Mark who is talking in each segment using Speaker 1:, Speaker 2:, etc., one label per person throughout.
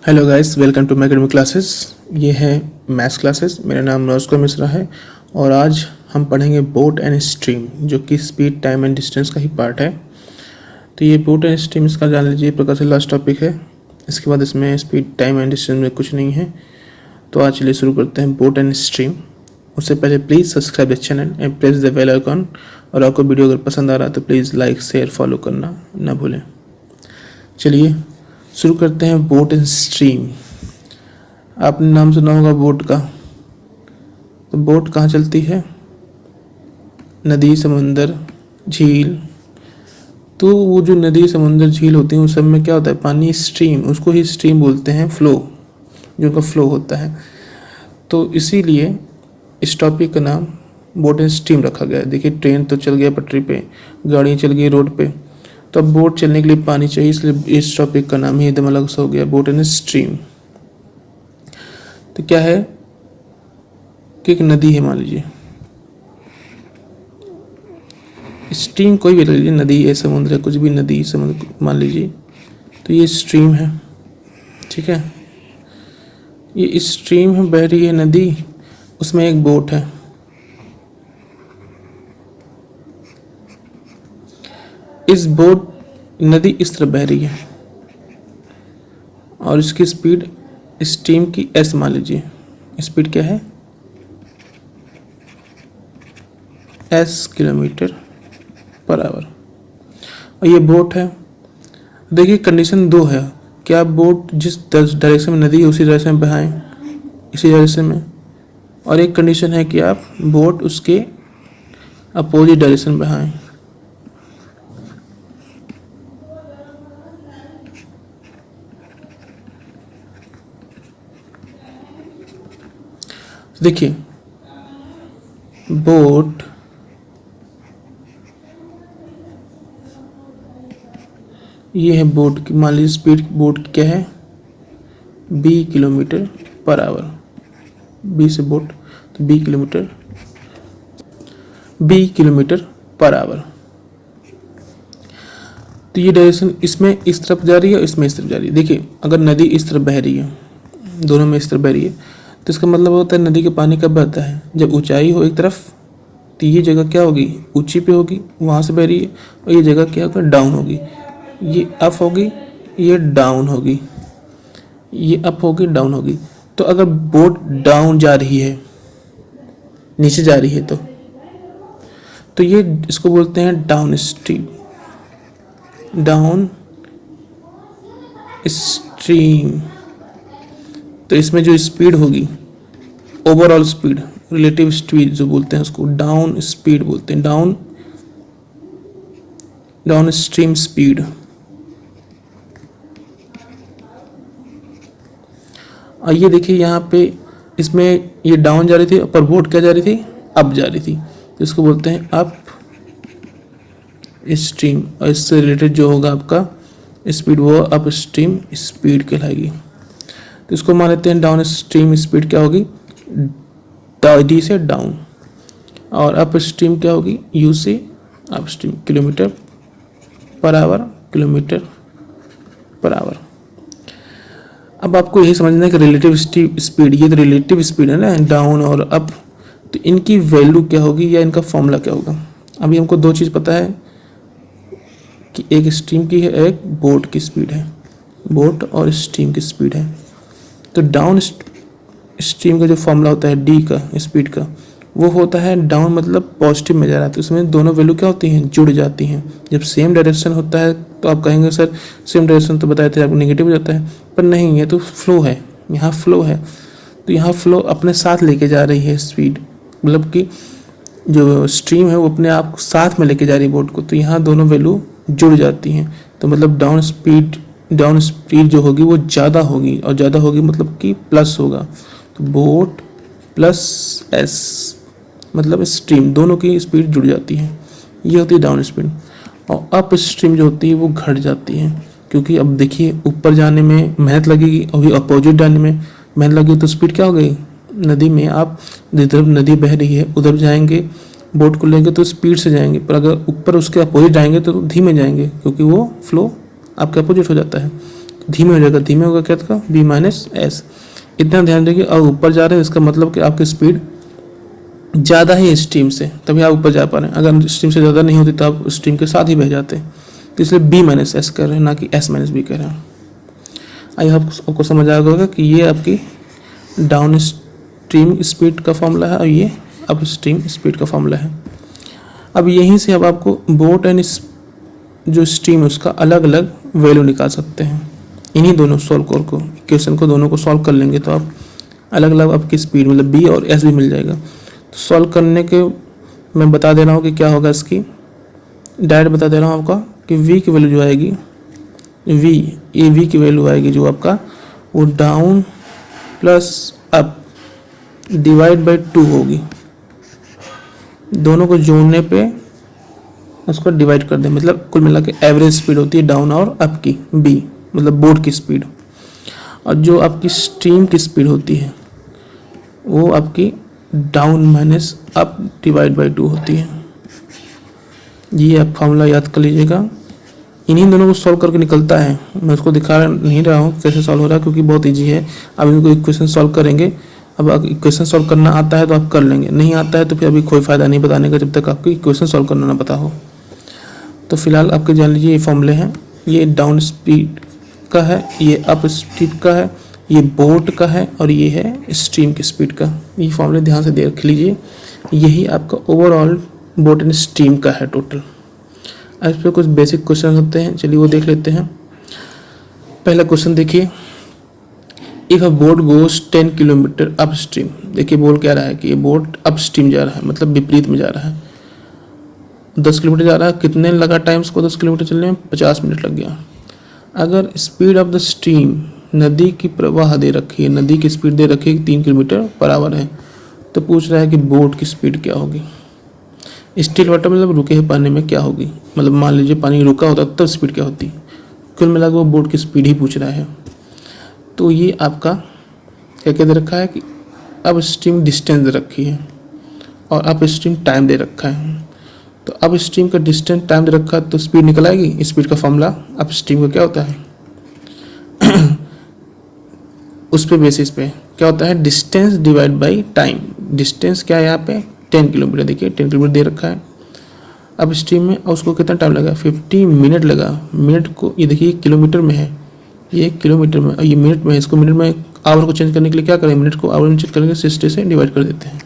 Speaker 1: Hello guys, welcome to my academy classes. ये है maths classes. मेरा नाम नौस्को मिश्रा है और आज हम पढ़ेंगे बोट एंड स्ट्रीम, जो कि स्पीड, टाइम एंड डिस्टेंस का ही पार्ट है। तो ये बोट एंड स्ट्रीम इसका जान लीजिए प्रकार से लास्ट टॉपिक है। इसके बाद इसमें स्पीड, टाइम एंड डिस्टेंस में कुछ नहीं है। तो आज चलिए शुरू करते हैं बोट एंड स्ट्रीम। उससे पहले please subscribe the channel and press the bell icon. और आपको वीडियो अगर पसंद आ रहा है तो प्लीज़ लाइक, शेयर, फॉलो करना ना भूलें। चलिए शुरू करते हैं बोट एंड स्ट्रीम। आपने नाम सुना होगा बोट का। तो बोट कहाँ चलती है? नदी, समुंदर, झील। तो वो जो नदी, समुंदर, झील होती हैं उस सब में क्या होता है? पानी, स्ट्रीम। उसको ही स्ट्रीम बोलते हैं, फ्लो, जो उनका फ्लो होता है। तो इसीलिए इस टॉपिक का नाम बोट एंड स्ट्रीम रखा गया है। देखिए, ट्रेन तो चल गया पटरी पे, गाड़ियाँ चल गई रोड पे, तो अब बोट चलने के लिए पानी चाहिए, इसलिए इस टॉपिक का नाम ही एकदम अलग से हो गया, बोट एंड स्ट्रीम। तो क्या है कि एक नदी है, मान लीजिए, स्ट्रीम कोई भी ले लीजिए, नदी है, समुद्र है, कुछ भी, नदी, समुद्र मान लीजिए। तो ये स्ट्रीम है, ठीक है। ये स्ट्रीम है, बह रही है नदी, उसमें एक बोट है। इस बोट, नदी इस तरह बह रही है और इसकी स्पीड स्ट्रीम की एस मान लीजिए। स्पीड क्या है? S kilometre per our. और ये बोट है। देखिए, कंडीशन दो है। क्या बोट जिस डायरेक्शन में नदी है उसी डायरेक्शन में बहाएं, इसी डायरेक्शन में। और एक कंडीशन है कि आप बोट उसके अपोजिट डायरेक्शन में बहाएं। देखिए, बोट ये है बोट की, मान लीजिए स्पीड बोट की क्या है? B kilometre per hour. B से बोट, तो बी किलोमीटर पर आवर। तो ये डायरेक्शन इसमें इस तरफ जा रही है, इसमें इस तरफ जा रही है। देखिए, अगर नदी इस तरफ बह रही है, दोनों में इस तरफ बह रही है, तो इसका मतलब होता है नदी का पानी कब बहता है? जब ऊंचाई हो एक तरफ, तो ये जगह क्या होगी? ऊंची पे होगी, वहाँ से बह रही है। और ये जगह क्या होगा? डाउन होगी। ये अप होगी, ये डाउन होगी, ये अप होगी, डाउन होगी। तो अगर बोट डाउन जा रही है, नीचे जा रही है, तो ये इसको बोलते हैं डाउन स्ट्रीम। Down stream. तो इसमें जो स्पीड होगी, ओवरऑल स्पीड, रिलेटिव स्पीड जो बोलते हैं उसको डाउन स्पीड बोलते हैं, डाउन स्ट्रीम स्पीड। और ये देखिए यहाँ पे, इसमें ये डाउन जा रही थी, पर बोट क्या जा रही थी? अप जा रही थी, तो इसको बोलते हैं अप स्ट्रीम। और इससे रिलेटेड जो होगा आपका स्पीड, वो अप स्ट्रीम स्पीड कहलाएगी। तो इसको मान लेते हैं डाउन स्ट्रीम स्पीड क्या होगी? डी से डाउन। और अप स्ट्रीम क्या होगी? यू से up stream, kilometre per our, kilometre per our. अब आपको यही समझना है कि रिलेटिव स्पीड, ये तो रिलेटिव स्पीड है ना, डाउन और अप, तो इनकी वैल्यू क्या होगी या इनका फॉर्मूला क्या होगा? अभी हमको दो चीज़ पता है कि एक स्ट्रीम की है, एक बोट की स्पीड है। बोट और स्ट्रीम की स्पीड है। तो डाउन स्ट्रीम का जो फॉर्मूला होता है डी का, स्पीड का, वो होता है डाउन, मतलब पॉजिटिव में जा रहा है, तो उसमें दोनों वैल्यू क्या होती हैं? जुड़ जाती हैं। जब सेम डायरेक्शन होता है तो आप कहेंगे सर सेम डायरेक्शन तो बताए थे आपको, नेगेटिव हो जाता है। पर नहीं, ये तो फ्लो है, यहाँ फ्लो है। तो यहाँ फ्लो अपने साथ लेके जा रही है स्पीड, मतलब कि जो स्ट्रीम है वो अपने आप साथ में लेके जा रही है बोट को, तो यहाँ दोनों वैल्यू जुड़ जाती हैं। तो मतलब डाउन स्पीड जो होगी वो ज़्यादा होगी, और ज़्यादा होगी मतलब कि प्लस होगा। तो बोट प्लस एस मतलब स्ट्रीम, दोनों की स्पीड जुड़ जाती है। ये होती है डाउन स्पीड। और अप स्ट्रीम जो होती है वो घट जाती है, क्योंकि अब देखिए ऊपर जाने में मेहनत लगेगी और अपोजिट जाने में मेहनत लगेगी, तो स्पीड क्या हो गई? नदी में आप जिधर नदी बह रही है उधर जाएंगे, बोट को लेंगे तो स्पीड से जाएंगे, पर अगर ऊपर उसके अपोजिट जाएंगे तो धीमे जाएंगे, क्योंकि वो फ्लो आपके अपोजिट हो जाता है। धीमे हो जाएगा, धीमे होगा क्या था बी माइनस एस। इतना ध्यान रखिए। और ऊपर जा रहे हैं इसका मतलब कि आपकी स्पीड ज़्यादा है स्ट्रीम से, तभी आप ऊपर जा पा रहे हैं। अगर स्ट्रीम से ज़्यादा नहीं होती तो आप स्ट्रीम के साथ ही बह जाते, तो इसलिए बी माइनस एस कर रहे हैं, ना कि एस माइनस बी कर रहे हैं। आई होप आपको समझ आ गया होगा कि ये आपकी डाउन स्ट्रीम स्पीड का फॉर्मूला है और ये अप स्ट्रीम स्पीड का फॉर्मूला है। अब यहीं से अब आपको बोट एंड जो स्ट्रीम है उसका अलग अलग वैल्यू निकाल सकते हैं। इन्हीं दोनों सॉल्व को इक्वेशन को दोनों को सॉल्व कर लेंगे तो आप अलग अलग आपकी स्पीड मतलब बी और एस भी मिल जाएगा। तो सॉल्व करने के मैं बता दे रहा हूँ कि क्या होगा, इसकी डायरेक्ट बता दे रहा हूँ आपका कि v की वैल्यू जो आएगी v की वैल्यू आएगी जो आपका वो down plus up divide by 2 होगी। दोनों को जोड़ने पे उसको डिवाइड कर दें, मतलब कुल मिला के एवरेज स्पीड होती है डाउन और अप की b मतलब बोट की स्पीड, और जो आपकी स्ट्रीम की स्पीड होती है वो आपकी down minus up divide by 2 होती है। ये आप फॉर्मूला याद कर लीजिएगा। इन्हीं दोनों को सॉल्व करके निकलता है। मैं उसको दिखा नहीं रहा हूँ कैसे सॉल्व हो रहा है क्योंकि बहुत इजी है। अब इनको इक्वेशन सॉल्व करेंगे। अब इक्वेशन सॉल्व करना आता है तो आप कर लेंगे, नहीं आता है तो फिर अभी कोई फ़ायदा नहीं बताने का जब तक आपको इक्वेशन सॉल्व करना ना पता हो। तो फिलहाल आपके जान लीजिए ये फॉर्मूले हैं। ये डाउन स्पीड का है, ये अप स्पीड का है, ये बोट का है और ये है स्ट्रीम की स्पीड का। ये फॉर्मूले ध्यान से देख लीजिए। यही आपका ओवरऑल बोट एंड स्ट्रीम का है टोटल। अब इस पर कुछ बेसिक क्वेश्चन होते हैं, चलिए वो देख लेते हैं। पहला क्वेश्चन देखिए, if a boat goes 10 kilometre up stream. देखिए बोल क्या रहा है कि ये बोट अप स्ट्रीम जा रहा है, मतलब विपरीत में जा रहा है। 10 किलोमीटर जा रहा है, कितने लगा टाइम उसको 10 किलोमीटर चलने में? 50 मिनट लग गया। अगर स्पीड ऑफ द स्ट्रीम, नदी की प्रवाह दे रखी है, नदी की स्पीड दे रखी है 3 किलोमीटर पर आवर है, तो पूछ रहा है कि बोट की स्पीड क्या होगी। स्टिल वाटर मतलब रुके हुए पानी में क्या होगी, मतलब मान लीजिए पानी रुका होता तब स्पीड क्या होती। कुल मिला के वो बोट की स्पीड ही पूछ रहा है। तो ये आपका क्या क्या दे रखा है कि अब स्ट्रीम डिस्टेंस दे रखी है और अप स्ट्रीम टाइम दे रखा है। तो अप स्ट्रीम का डिस्टेंस टाइम दे रखा है तो स्पीड निकल आएगी। स्पीड का फॉर्मूला अप स्ट्रीम का क्या होता है उस पे बेसिस पे क्या होता है, distance divide by time. Distance क्या है यहाँ पे 10 किलोमीटर, देखिए 10 किलोमीटर दे रखा है अब स्ट्रीम में, और उसको कितना टाइम लगा 50 मिनट लगा। मिनट को ये देखिए किलोमीटर में है, ये किलोमीटर में और ये मिनट में है। इसको मिनट में आवर को चेंज करने के लिए क्या करें, मिनट को आवर में चेंज करने के 60 से डिवाइड कर देते हैं।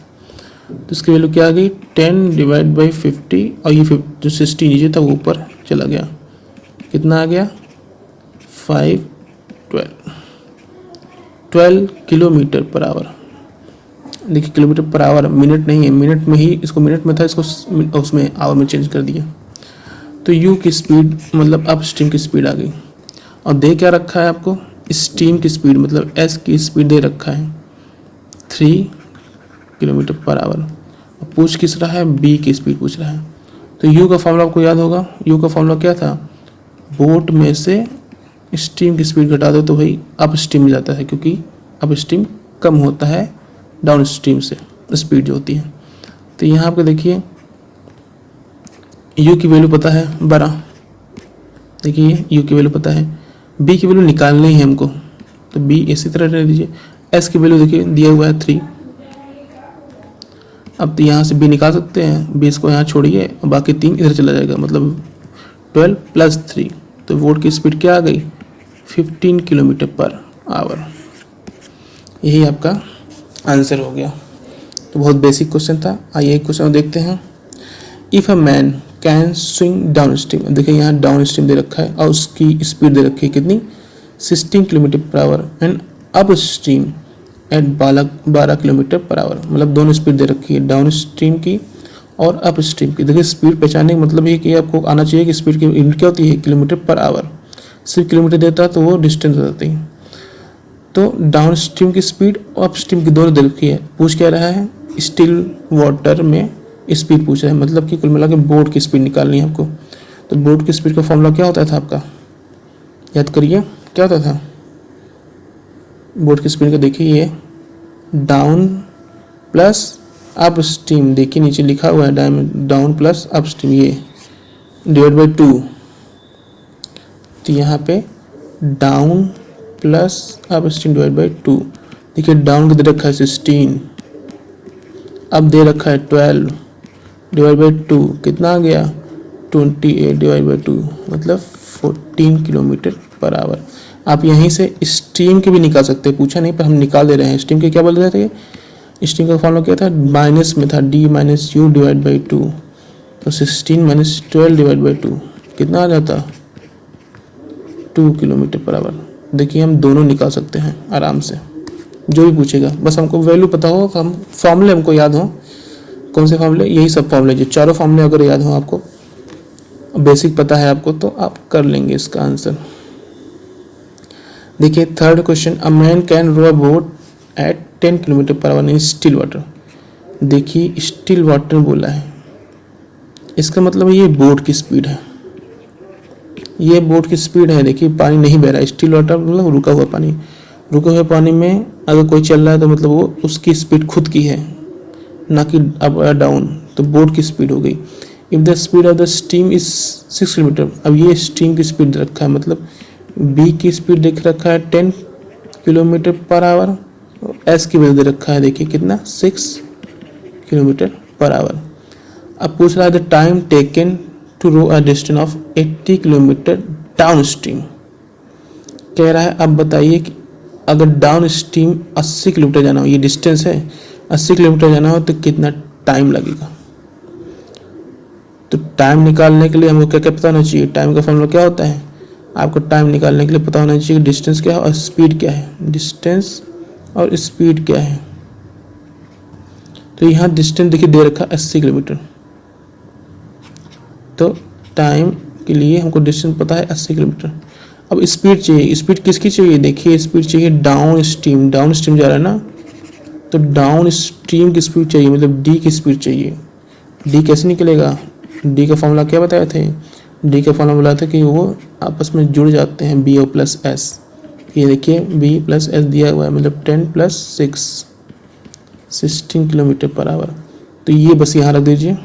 Speaker 1: तो इसकी वैल्यू क्या आ गई 10 डिवाइड बाई 50 और ये जो 60 नीचे था वो ऊपर चला गया, कितना आ गया 12 किलोमीटर पर आवर। देखिए किलोमीटर पर आवर मिनट नहीं है, मिनट में ही इसको मिनट में था, इसको उसमें आवर में चेंज कर दिया। तो यू की स्पीड मतलब अप स्ट्रीम की स्पीड आ गई। और दे क्या रखा है आपको, स्ट्रीम की स्पीड मतलब एस की स्पीड दे रखा है 3 किलोमीटर पर आवर। पूछ किस रहा है, बी की स्पीड पूछ रहा है। तो यू का फॉर्मूला आपको याद होगा। यू का फॉर्मूला क्या था, बोट में से स्ट्रीम की स्पीड घटा दो तो भाई अप स्ट्रीम में जाता है, क्योंकि अप स्ट्रीम कम होता है डाउन स्ट्रीम से स्पीड जो होती है। तो यहाँ पे देखिए यू की वैल्यू पता है 12, देखिए यू की वैल्यू पता है, बी की वैल्यू निकालनी है हमको, तो बी इसी तरह रह दीजिए। एस की वैल्यू देखिए दिया हुआ है 3। अब तो यहाँ से बी निकाल सकते हैं, बी इसको यहाँ छोड़िए और बाकी 3 इधर चला जाएगा, मतलब 12 प्लस 3। तो बोट की स्पीड क्या आ गई 15 किलोमीटर पर आवर। यही आपका आंसर हो गया। तो बहुत बेसिक क्वेश्चन था। आइए एक क्वेश्चन देखते हैं। If a man can swing down stream, देखिए यहाँ डाउन स्ट्रीम दे रखा है और उसकी स्पीड दे रखी है कितनी 16 kilometre per hour and upstream at 12 kilometre per hour, मतलब दोनों स्पीड दे रखी है डाउन स्ट्रीम की और अप स्ट्रीम की। देखिए स्पीड पहचानने का मतलब ये कि आपको आना चाहिए कि स्पीड की यूनिट क्या होती है किलोमीटर पर आवर। सिर्फ किलोमीटर देता है तो वो डिस्टेंस हो जाती है। तो डाउन स्ट्रीम की स्पीड और अप स्ट्रीम की दोनों दे रखी है। पूछ क्या रहा है, स्टिल वाटर में स्पीड पूछ रहा है, मतलब कि कुल मिला के बोट की स्पीड निकालनी है आपको। तो बोट की स्पीड का फॉर्मूला क्या होता था आपका, याद करिए क्या होता था बोट की स्पीड का। देखिए ये डाउन प्लस अप स्ट्रीम, देखिए नीचे लिखा हुआ है डाउन प्लस अप स्ट्रीम, ये डिवाइड बाई 2। तो यहाँ पे down plus up stream divide by 2। देखिए डाउन को दे रखा है 16, अब दे रखा है 12 डिवाइड बाई 2, कितना आ गया 28 डिवाइड बाई 2, मतलब 14 किलोमीटर पर आवर। आप यहीं से स्ट्रीम के भी निकाल सकते हैं, पूछा नहीं पर हम निकाल दे रहे हैं। स्ट्रीम के क्या बोल रहे थे, स्ट्रीम का फॉर्मूला क्या था, माइनस में था d minus you divide by 2, तो 16 माइनस 12 डिवाइड बाई 2 कितना आ जाता 2 किलोमीटर पर आवर। देखिए हम दोनों निकाल सकते हैं आराम से, जो भी पूछेगा बस हमको वैल्यू पता हो, हम फॉर्मूले हमको याद हो। कौन से फॉर्मूले, यही सब फॉर्मूले, जो चारों फॉर्मूले अगर याद हो आपको, बेसिक पता है आपको, तो आप कर लेंगे इसका आंसर। देखिए third question, a man can row a boat at 10 kilometre per hour in still water. देखिए स्टिल वाटर बोला है, इसका मतलब ये बोट की स्पीड है, ये बोट की स्पीड है। देखिए पानी नहीं बह रहा है, स्टिल वाटर मतलब रुका हुआ पानी, रुके हुए पानी में अगर कोई चल रहा है तो मतलब वो उसकी स्पीड खुद की है, ना कि अप या डाउन, तो बोट की स्पीड हो गई। If the speed of the steam is 6 kilometre, अब ये स्टीम की स्पीड रखा है, मतलब बी की स्पीड देख रखा है 10 किलोमीटर पर आवर, एस की वजह दे रखा है देखिए कितना 6 किलोमीटर पर आवर। अब पूछ रहा है the time taken to row a distance of 80 kilometre downstream. कह रहा है अब बताइए कि अगर डाउन स्ट्रीम 80 किलोमीटर जाना हो, ये डिस्टेंस है 80 किलोमीटर जाना हो तो कितना टाइम लगेगा। तो टाइम निकालने के लिए हमको क्या क्या पता होना चाहिए, टाइम का फॉर्मूला क्या होता है, आपको टाइम निकालने के लिए पता होना चाहिए डिस्टेंस क्या है और स्पीड क्या है, डिस्टेंस और स्पीड क्या है। तो यहाँ डिस्टेंस देखिए दे रखा 80 किलोमीटर, तो टाइम के लिए हमको डिस्टेंस पता है 80 किलोमीटर। अब स्पीड चाहिए, स्पीड किसकी चाहिए, देखिए स्पीड चाहिए डाउन स्ट्रीम, डाउन स्ट्रीम जा रहा है ना, तो डाउन स्ट्रीम की स्पीड चाहिए, मतलब डी की स्पीड चाहिए। डी कैसे निकलेगा, डी का फॉर्मूला क्या बताए थे, डी का फॉर्मूला बोला था कि वो आपस में जुड़ जाते हैं, बी और प्लस एस। ये देखिए बी प्लस एस दिया हुआ है, मतलब 10 प्लस 6 16 किलोमीटर पर आवर। तो ये बस यहाँ रख दीजिए,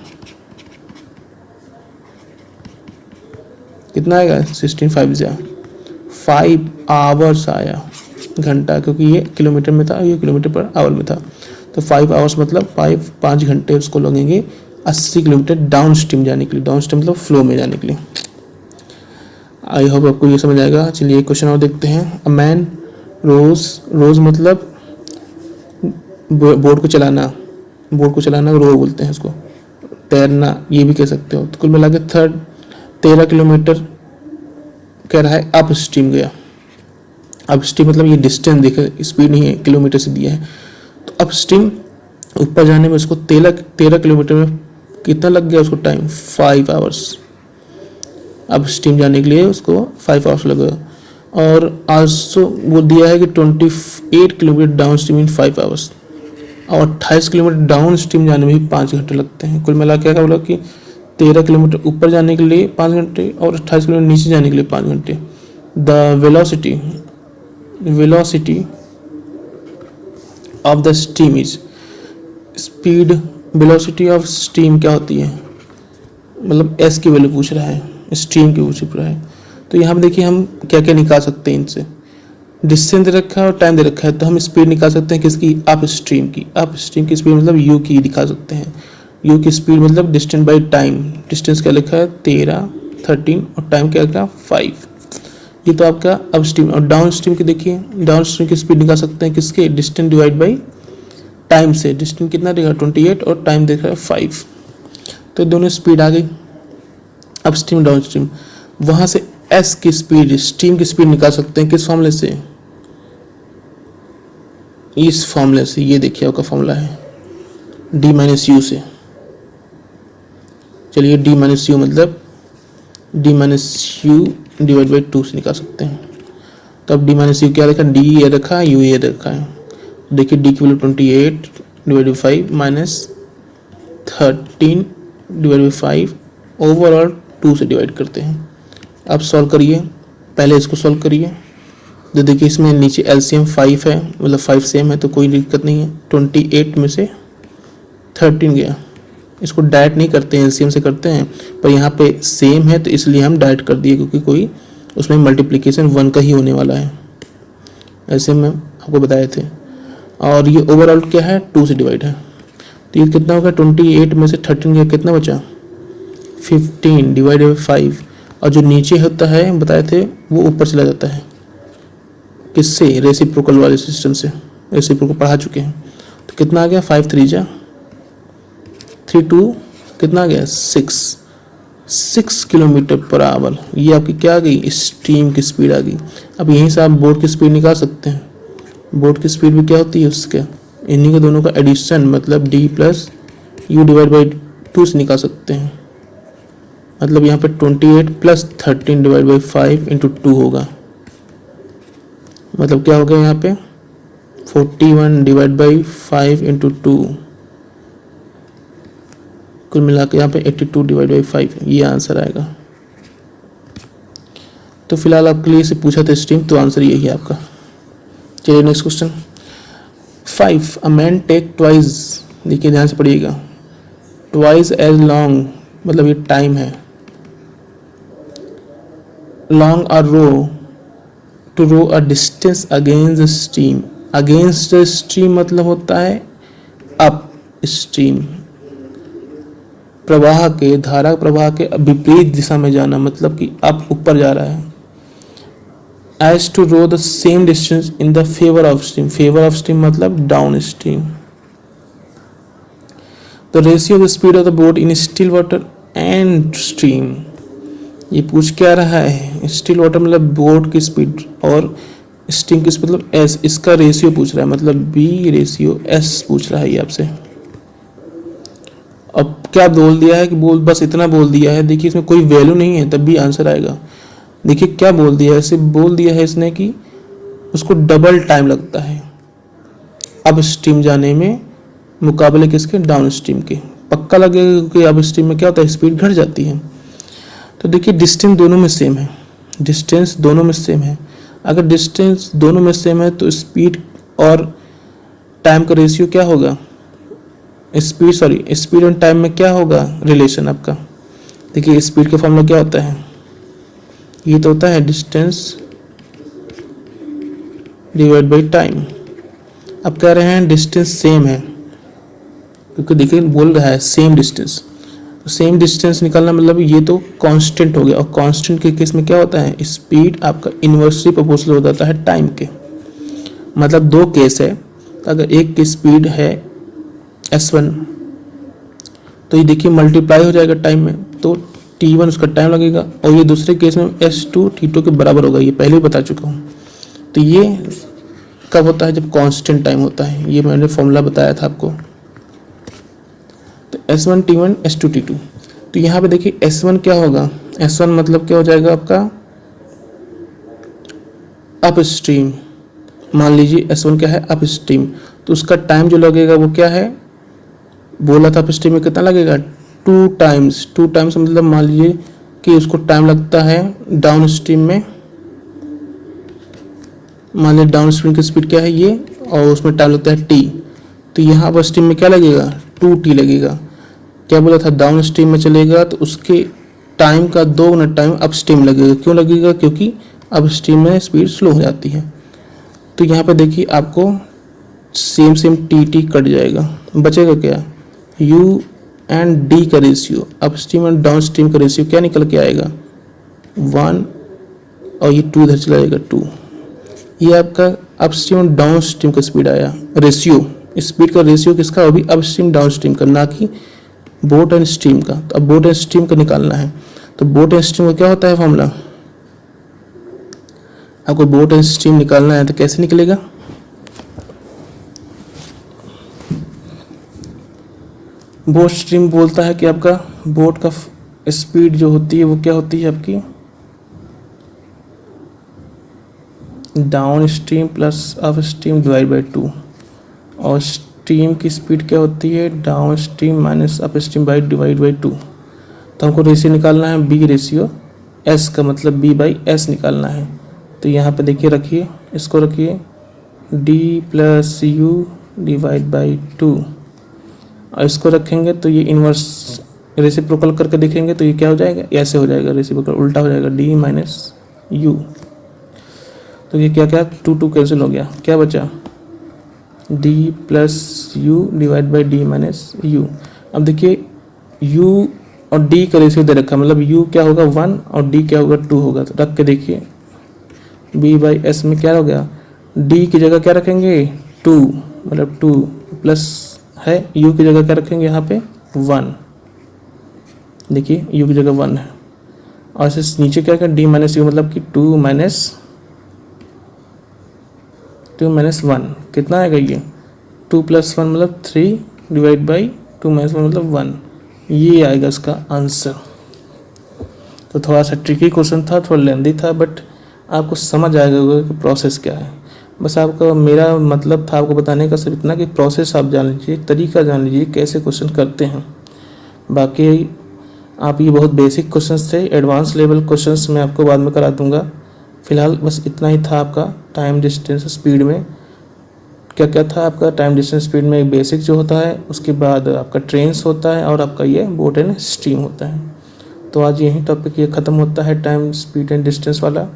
Speaker 1: कितना आएगा 16 5 आवर्स आया, घंटा, क्योंकि ये किलोमीटर में था, ये किलोमीटर पर आवर में था, तो 5 आवर्स मतलब 5 घंटे उसको लगेंगे 80 किलोमीटर डाउन स्ट्रीम जाने के लिए, डाउन स्ट्रीम मतलब फ्लो में जाने के लिए। आई होप आपको ये समझ आएगा। चलिए एक क्वेश्चन और देखते हैं। अ मैन रोज मतलब बोट को चलाना, रो बोलते हैं उसको, तैरना ये भी कह सकते हो। तो कुल मिला के 13 किलोमीटर कह रहा है अप स्ट्रीम गया। अप स्ट्रीम मतलब ये डिस्टेंस देखा, स्पीड नहीं है, किलोमीटर से दिया है। तो अप स्ट्रीम ऊपर जाने में उसको 13 किलोमीटर में कितना लग गया उसको टाइम, 5 आवर्स। अप स्ट्रीम जाने के लिए उसको 5 आवर्स लगा। और आल्सो वो दिया है कि 28 kilometre down stream in 5 hours, और 28 किलोमीटर डाउन स्ट्रीम जाने में भी 5 घंटे लगते हैं। कुल मिला क्या बोला कि 13 किलोमीटर ऊपर जाने के लिए 5 घंटे और 28 किलोमीटर नीचे जाने के लिए 5 घंटे। The velocity of the steam is, speed velocity of steam क्या होती है, मतलब एस की वैल्यू पूछ रहा है, स्टीम की पूछ रहा है। तो यहाँ पे देखिए हम क्या क्या निकाल सकते हैं इनसे, डिस्टेंस दे रखा है और टाइम दे रखा है, तो हम स्पीड निकाल सकते हैं किसकी, अप स्ट्रीम की। अप स्ट्रीम की स्पीड मतलब यू की निकाल सकते हैं, यू की स्पीड मतलब डिस्टेंस बाई टाइम। डिस्टेंस क्या लिखा है 13 13 और टाइम क्या लिखा 5। ये तो आपका अप स्ट्रीम। और डाउन स्ट्रीम की देखिए, डाउन स्ट्रीम की स्पीड निकाल सकते हैं किसके, डिस्टेंस डिवाइड बाई टाइम से। डिस्टेंस कितना देगा 28 और टाइम देख रहा है 5, तो दोनों स्पीड आ गई, अप स्ट्रीम डाउन स्ट्रीम। वहाँ से एस की स्पीड, स्ट्रीम की स्पीड निकाल सकते हैं किस फॉर्मूले से, इस फॉर्मूले से। ये देखिए आपका फॉर्मूला है डी माइनस यू से। चलिए डी माइनस यू मतलब D minus you divide by 2 से निकाल सकते हैं। तो अब डी माइनस यू क्या रखा, डी ये रखा है, यू ये रखा है। देखिए डी की value 28 divide by 5 minus 13 divide by 5 overall 2 से डिवाइड करते हैं। अब सॉल्व करिए, पहले इसको सॉल्व करिए। तो देखिए इसमें नीचे एलसीएम 5 है, मतलब 5 सेम है तो कोई दिक्कत नहीं है। 28 में से 13 गया, इसको डायरेक्ट नहीं करते हैं, एलसीएम से करते हैं, पर यहाँ पे सेम है तो इसलिए हम डायरेक्ट कर दिए, क्योंकि कोई उसमें मल्टीप्लिकेशन 1 का ही होने वाला है, ऐसे में आपको बताए थे। और ये ओवरऑल क्या है, 2 से डिवाइड है, तो ये कितना होगा 28 में से 13 गया, कितना बचा 15 डिवाइडेड बाई 5। और जो नीचे होता है बताए थे वो ऊपर चला जाता है, किससे, रेसिप्रोकल वाले सिस्टम से, रेसिप्रोकल पढ़ा चुके हैं। तो कितना आ गया 5 3 जा 3 2 कितना आ गया 6 किलोमीटर पर आवर। ये आपकी क्या आ गई, स्ट्रीम की स्पीड आ गई। अब यहीं से आप बोर्ड की स्पीड निकाल सकते हैं। बोर्ड की स्पीड भी क्या होती है, उसके इन्हीं के दोनों का एडिशन मतलब d plus you divide by 2 से निकाल सकते हैं। मतलब यहाँ पे 28 प्लस 13 डिवाइड बाई 5 इंटू 2 होगा, मतलब क्या हो गया यहाँ पे 41 डिवाइड बाई 5 इंटू 2, कुल मिला के यहाँ पे 82 डिवाइड बाई 5, ये आंसर आएगा। तो फिलहाल आपके लिए इसे पूछा था स्ट्रीम, तो आंसर यही है आपका। चलिए next question 5 a man take twice, देखिए ध्यान से पढ़िएगा, ट्वाइस एज लॉन्ग मतलब ये टाइम है, long a row to row a distance against the stream. Against the stream मतलब होता है अप स्ट्रीम, प्रवाह के, धारा प्रवाह के विपरीत दिशा में जाना, मतलब कि अप ऊपर जा रहा है। As to row the same distance in the favour of stream, favour of stream मतलब down stream. The ratio of the speed of the boat in still water and stream, ये पूछ क्या रहा है, स्टिल वाटर मतलब boat की speed और stream की स्पीड मतलब एस, इसका रेशियो पूछ रहा है, मतलब बी रेशियो एस पूछ रहा है ये आपसे। अब क्या बोल दिया है कि बोल बस इतना बोल दिया है, देखिए इसमें कोई वैल्यू नहीं है तब भी आंसर आएगा। देखिए क्या बोल दिया है, सिर्फ बोल दिया है इसने कि उसको डबल टाइम लगता है अब स्ट्रीम जाने में मुकाबले किसके, डाउन स्ट्रीम के। पक्का लगेगा क्योंकि अब स्ट्रीम में क्या होता है, स्पीड घट जाती है। तो देखिए डिस्टेंस दोनों में सेम है, डिस्टेंस दोनों में सेम है। अगर डिस्टेंस दोनों में सेम है तो स्पीड और टाइम का रेशियो क्या होगा, स्पीड और टाइम में क्या होगा रिलेशन आपका। देखिए स्पीड का फॉर्मूला क्या होता है, ये तो होता है डिस्टेंस डिवाइड बाई टाइम। अब कह रहे हैं डिस्टेंस सेम है, क्योंकि देखिए बोल रहा है सेम डिस्टेंस, तो सेम डिस्टेंस निकालना मतलब ये तो कांस्टेंट हो गया, और कांस्टेंट के केस में क्या होता है, स्पीड आपका इन्वर्सली प्रोपोर्शनल हो जाता है टाइम के। मतलब दो केस है, अगर एक की स्पीड है s1 तो ये देखिए मल्टीप्लाई हो जाएगा टाइम में, तो t1 उसका टाइम लगेगा, और ये दूसरे केस में s2 t2 के बराबर होगा, ये पहले ही बता चुका हूँ। तो ये कब होता है, जब कांस्टेंट टाइम होता है, ये मैंने फॉर्मूला बताया था आपको। तो s1 t1 s2 t2, तो यहाँ पे देखिए s1 क्या होगा, s1 मतलब क्या हो जाएगा आपका अप स्ट्रीम, मान लीजिए s1 क्या है अप स्ट्रीम, तो उसका टाइम जो लगेगा वो क्या है, बोला था अप स्ट्रीम में कितना लगेगा 2 टाइम्स, 2 टाइम्स मतलब मान लीजिए कि उसको टाइम लगता है डाउन स्ट्रीम में, मान लीजिए डाउन स्ट्रीम की स्पीड क्या है ये, और उसमें टाइम लगता है t, तो यहाँ पर स्ट्रीम में क्या लगेगा 2t लगेगा। क्या बोला था, डाउन स्ट्रीम में चलेगा तो उसके टाइम का 2 गुना टाइम अप स्ट्रीम लगेगा। क्यों लगेगा, क्योंकि अप स्ट्रीम में स्पीड स्लो हो जाती है। तो यहाँ पे देखिए आपको सेम टी कट जाएगा, बचेगा क्या, u एंड d का ratio, up stream and down stream का रेशियो क्या निकल के आएगा 1, और ये 2 इधर चला जाएगा 2। ये आपका अप स्ट्रीम और डाउन स्ट्रीम का स्पीड आया, रेशियो, स्पीड का रेशियो किसका, अभी अप स्ट्रीम डाउन स्ट्रीम का, ना कि बोट एंड स्ट्रीम का। तो अब बोट एंड स्ट्रीम का निकालना है, तो बोट एंड स्ट्रीम का क्या होता है फॉर्मूला, आपको बोट एंड स्ट्रीम निकालना है तो कैसे निकलेगा, बोट स्ट्रीम बोलता है कि आपका बोट का स्पीड जो होती है वो क्या होती है आपकी down stream plus up stream divide by 2, और स्ट्रीम की स्पीड क्या होती है down stream minus up stream by divide by 2। तो हमको रेशियो निकालना है बी रेशियो एस का, मतलब बी बाई एस निकालना है। तो यहाँ पे देखिए रखिए, इसको रखिए d plus you divide by 2, और इसको रखेंगे तो ये इन्वर्स रेसिप्रोकल करके देखेंगे तो ये क्या हो जाएगा, ऐसे हो जाएगा, रेसिप्रोकल उल्टा हो जाएगा, d माइनस यू। तो ये क्या क्या 2 कैंसिल हो गया, क्या बचा d plus you divide by d minus you. अब देखिए u और d का रेशियो दे रखा है, मतलब u क्या होगा 1 और d क्या होगा 2 होगा। तो रख के देखिए b बाई एस में क्या हो गया, d की जगह क्या रखेंगे 2, मतलब 2 प्लस है u की जगह क्या रखेंगे यहाँ पे 1। देखिए u की जगह 1 है और इसे नीचे क्या क्या d माइनस यू, मतलब कि 2 माइनस 1 कितना आएगा ये 2 प्लस 1 मतलब 3 डिवाइड बाई 2 माइनस 1 मतलब 1। ये आएगा इसका आंसर। तो थोड़ा सा ट्रिकी क्वेश्चन था, थोड़ा लेंदी था, बट आपको समझ आएगा कि प्रोसेस क्या है। बस आपका मेरा मतलब था आपको बताने का सिर्फ इतना कि प्रोसेस आप जान लीजिए, तरीका जान लीजिए कैसे क्वेश्चन करते हैं। बाकी आप ये बहुत बेसिक क्वेश्चंस थे, एडवांस लेवल क्वेश्चंस मैं आपको बाद में करा दूंगा। फिलहाल बस इतना ही था आपका टाइम डिस्टेंस स्पीड में। क्या क्या था आपका टाइम डिस्टेंस स्पीड में, एक बेसिक जो होता है, उसके बाद आपका ट्रेन्स होता है और आपका ये बोट एंड स्ट्रीम होता है। तो आज यही टॉपिक ये ख़त्म होता है टाइम स्पीड एंड डिस्टेंस वाला।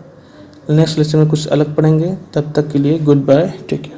Speaker 1: नेक्स्ट लेक्चर में कुछ अलग पढ़ेंगे, तब तक के लिए गुड बाय, टेक केयर।